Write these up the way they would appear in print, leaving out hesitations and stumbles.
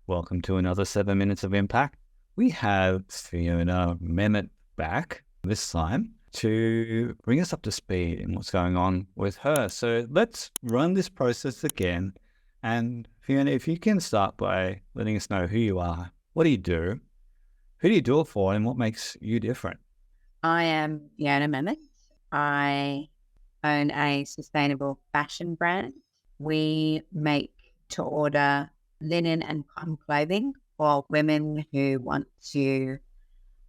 Welcome to another 7 Minutes of Impact. We have Fiona Mehmet back this time to bring us up to speed in what's going on with her. So let's run this process again. And Fiona, if you can start by letting us know who you are, what do you do, who do you do it for, and what makes you different? I am Fiona Mehmet. I own a sustainable fashion brand. We make to order linen and cotton clothing for women who want to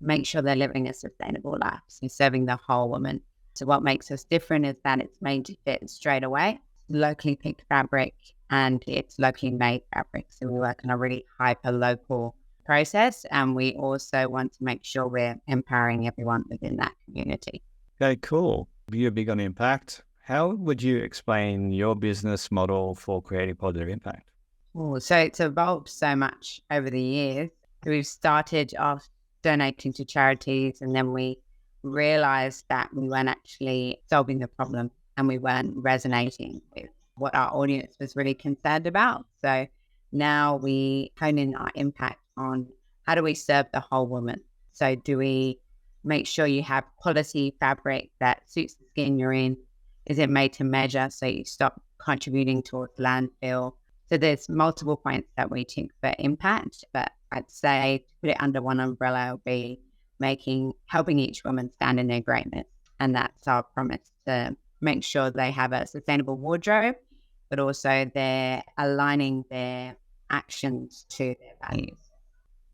make sure they're living a sustainable life, so serving the whole woman. So what makes us different is that it's made to fit straight away, locally picked fabric, and it's locally made fabric. So we work on a really hyper-local process, and we also want to make sure we're empowering everyone within that community. Okay, cool. You're big on impact. How would you explain your business model for creating positive impact? So it's evolved so much over the years. We've started off donating to charities, and then we realized that we weren't actually solving the problem and we weren't resonating with what our audience was really concerned about. So now we hone in our impact on how do we serve the whole woman? So do we make sure you have quality fabric that suits the skin you're in? Is it made to measure so you stop contributing towards landfill? So there's multiple points that we think for impact, but I'd say to put it under one umbrella will be helping each woman stand in their greatness. And that's our promise, to make sure they have a sustainable wardrobe, but also they're aligning their actions to their values.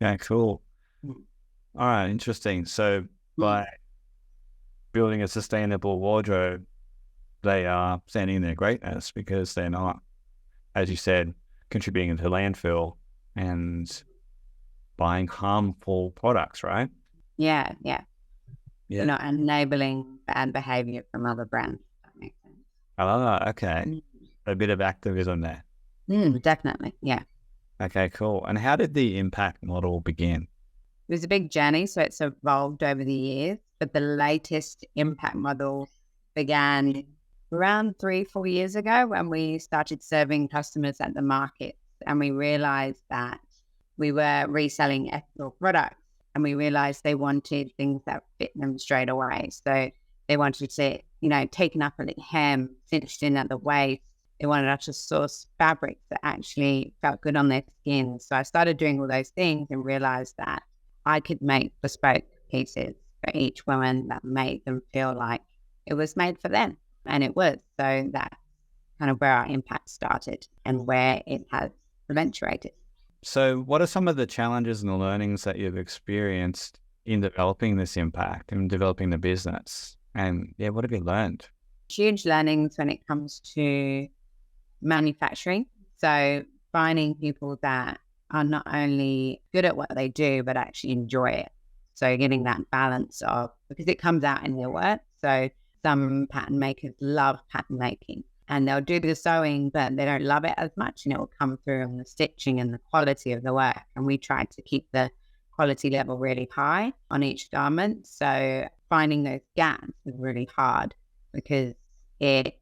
Yeah, cool. All right, interesting. So by building a sustainable wardrobe, they are standing in their greatness because they're not, as you said, contributing to landfill and buying harmful products, right? Yeah. You're not enabling bad behavior from other brands. That makes sense. Oh, okay. A bit of activism there. Definitely, yeah. Okay, cool. And how did the impact model begin? It was a big journey, so it's evolved over the years, but the latest impact model began around 3-4 years ago when we started serving customers at the markets, and we realized that we were reselling ethical products, and we realized they wanted things that fit them straight away. So they wanted to, taken up at the hem, cinched in at the waist. They wanted us to source fabrics that actually felt good on their skin. So I started doing all those things and realized that I could make bespoke pieces for each woman that made them feel like it was made for them. And it was. So that's kind of where our impact started and where it has eventuated. So what are some of the challenges and the learnings that you've experienced in developing this impact and developing the business? And what have you learned? Huge learnings when it comes to manufacturing. So finding people that are not only good at what they do, but actually enjoy it. So getting that balance of, because it comes out in their work. So some pattern makers love pattern making and they'll do the sewing, but they don't love it as much, and it will come through on the stitching and the quality of the work. And we try to keep the quality level really high on each garment. So finding those gaps is really hard because it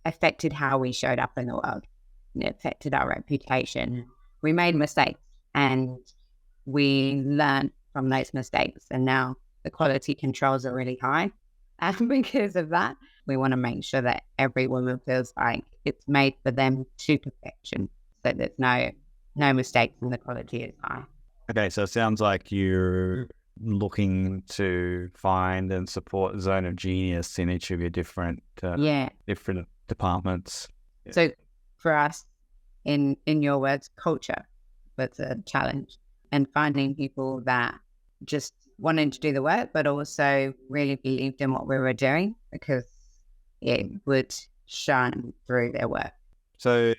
affected how we showed up in the world. It affected our reputation. We made mistakes and we learned from those mistakes, and now the quality controls are really high. And because of that, we want to make sure that every woman feels like it's made for them to perfection, so there's no mistakes and the quality is high. Okay, so it sounds like you're looking to find and support a zone of genius in each of your different departments. Yeah. So for us, in your words, culture was a challenge, and finding people that just wanted to do the work, but also really believed in what we were doing because it would shine through their work. So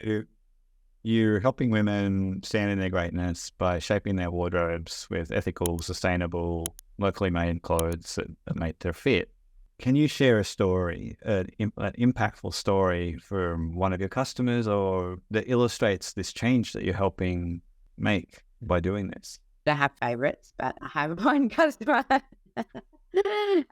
you're helping women stand in their greatness by shaping their wardrobes with ethical, sustainable, locally made clothes that make their fit. Can you share a story, an impactful story from one of your customers, or that illustrates this change that you're helping make by doing this? I have favorites, but I have one customer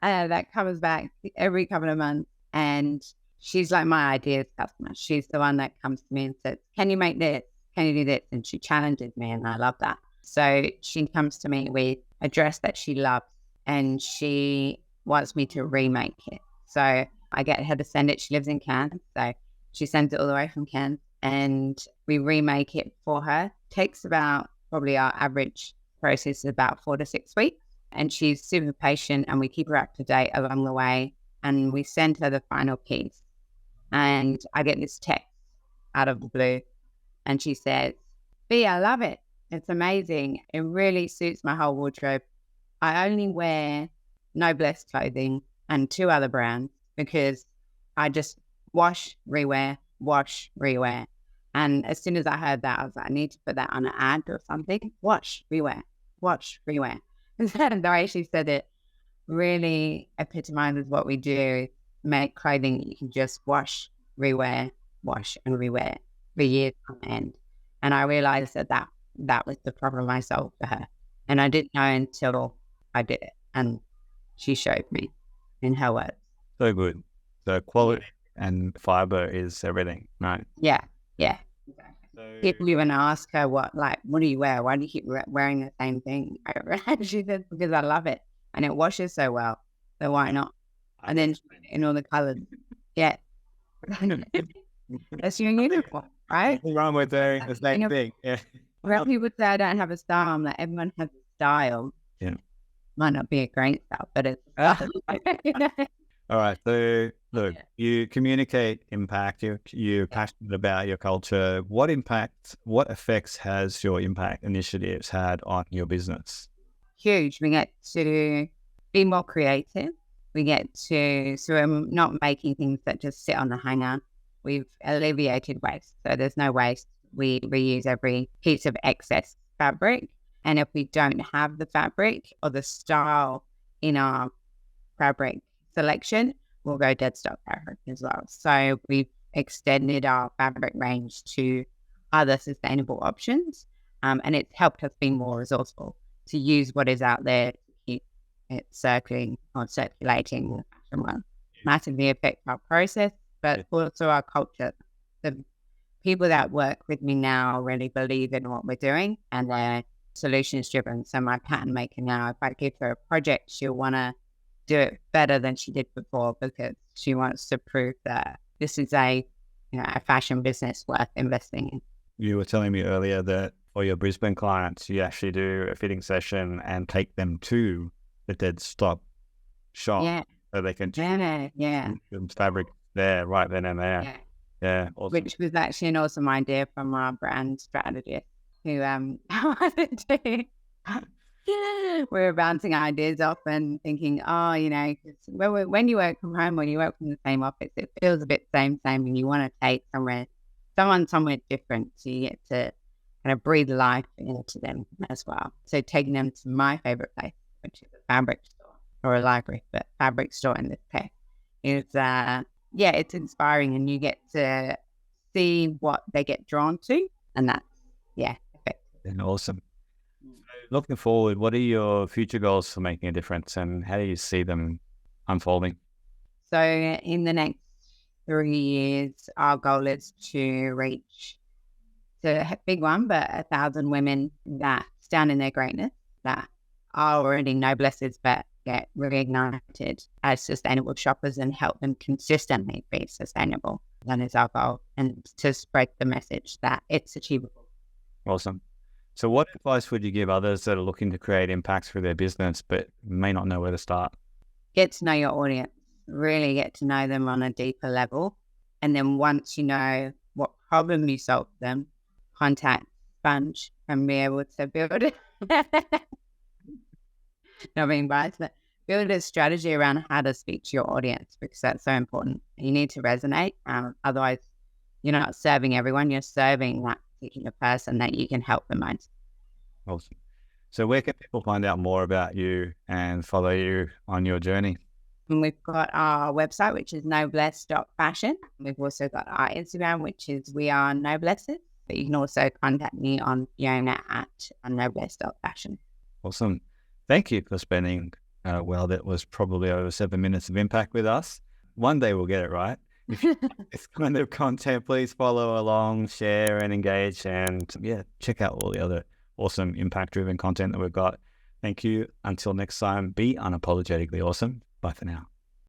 that comes back every couple of months, and she's like my ideas customer. She's the one that comes to me and says, "Can you make this?" can you do this? And she challenges me, and I love that. So she comes to me with a dress that she loves, and she wants me to remake it. So I get her to send it. She lives in Cairns, so she sends it all the way from Cairns, and we remake it for her. Takes about, probably our average process is about 4 to 6 weeks. And she's super patient, and we keep her up to date along the way. And we send her the final piece. And I get this text out of the blue, and she says, "B, I love it. It's amazing. It really suits my whole wardrobe. I only wear Noblesse clothing and 2 other brands because I just wash, rewear, wash, rewear." And as soon as I heard that, I was like, I need to put that on an ad or something. Wash, rewear, wash, rewear. And the way she said it really epitomizes what we do: make clothing that you can just wash, rewear, wash, and rewear for years on end. And I realized that was the problem I solved for her. And I didn't know until I did it. And she showed me in her words. So good. So quality and fiber is everything, right? Yeah. Exactly. So, People even ask her, what do you wear? Why do you keep wearing the same thing? She says, because I love it. And it washes so well. So why not? And then in all the colors. Yeah. That's your uniform, right? nothing wrong with wearing the same thing. Yeah. Well, people say I don't have a style. I'm like, everyone has a style. Yeah. Might not be a great style, but it's All right. So look, you communicate impact. You're passionate about your culture. What effects has your impact initiatives had on your business? huge. We get to be more creative. So we're not making things that just sit on the hanger. We've alleviated waste. So there's no waste. We reuse every piece of excess fabric. And if we don't have the fabric or the style in our fabric selection, we'll go dead stock fabric as well. So we've extended our fabric range to other sustainable options. And it's helped us be more resourceful to use what is out there to keep it circulating in the fashion world. Massively affect our process, but also our culture. The people that work with me now really believe in what we're doing, and they're solutions driven. So my pattern maker now, if I give her a project, she'll want to do it better than she did before, because she wants to prove that this is a fashion business worth investing in. You were telling me earlier that for your Brisbane clients, you actually do a fitting session and take them to the dead stock shop so they can choose fabric there, right then and there. Yeah, awesome. Which was actually an awesome idea from our brand strategist who wanted to. We were bouncing ideas off and thinking, because when you work from home or you work from the same office, it feels a bit same, and you want to take someone somewhere different, so you get to kind of breathe life into them as well. So taking them to my favorite place, which is a fabric store or a library, but fabric store in this case, is it's inspiring, and you get to see what they get drawn to, and that's effective. And awesome. Looking forward, what are your future goals for making a difference, and how do you see them unfolding? So in the next 3 years, our goal is to reach a big one, but 1,000 women that stand in their greatness, that are already Noblesses, but get reignited as sustainable shoppers and help them consistently be sustainable. That is our goal, and to spread the message that it's achievable. Awesome. So what advice would you give others that are looking to create impacts for their business but may not know where to start? Get to know your audience, really get to know them on a deeper level. And then once you know what problem you solve for them, contact Sponge and be able to build it. Not being biased, but build a strategy around how to speak to your audience, because that's so important. You need to resonate. Otherwise, you're not serving everyone. You're serving that particular person that you can help the most. Awesome. So where can people find out more about you and follow you on your journey? And we've got our website, which is noblesse.fashion. We've also got our Instagram, which is We Are Noblesse. But you can also contact me on Fiona at noblesse.fashion. Awesome. Thank you for spending, that was probably over 7 minutes of impact with us. One day we'll get it right. this kind of content, please follow along, share and engage, and check out all the other awesome impact-driven content that we've got. Thank you. Until next time, be unapologetically awesome. Bye for now.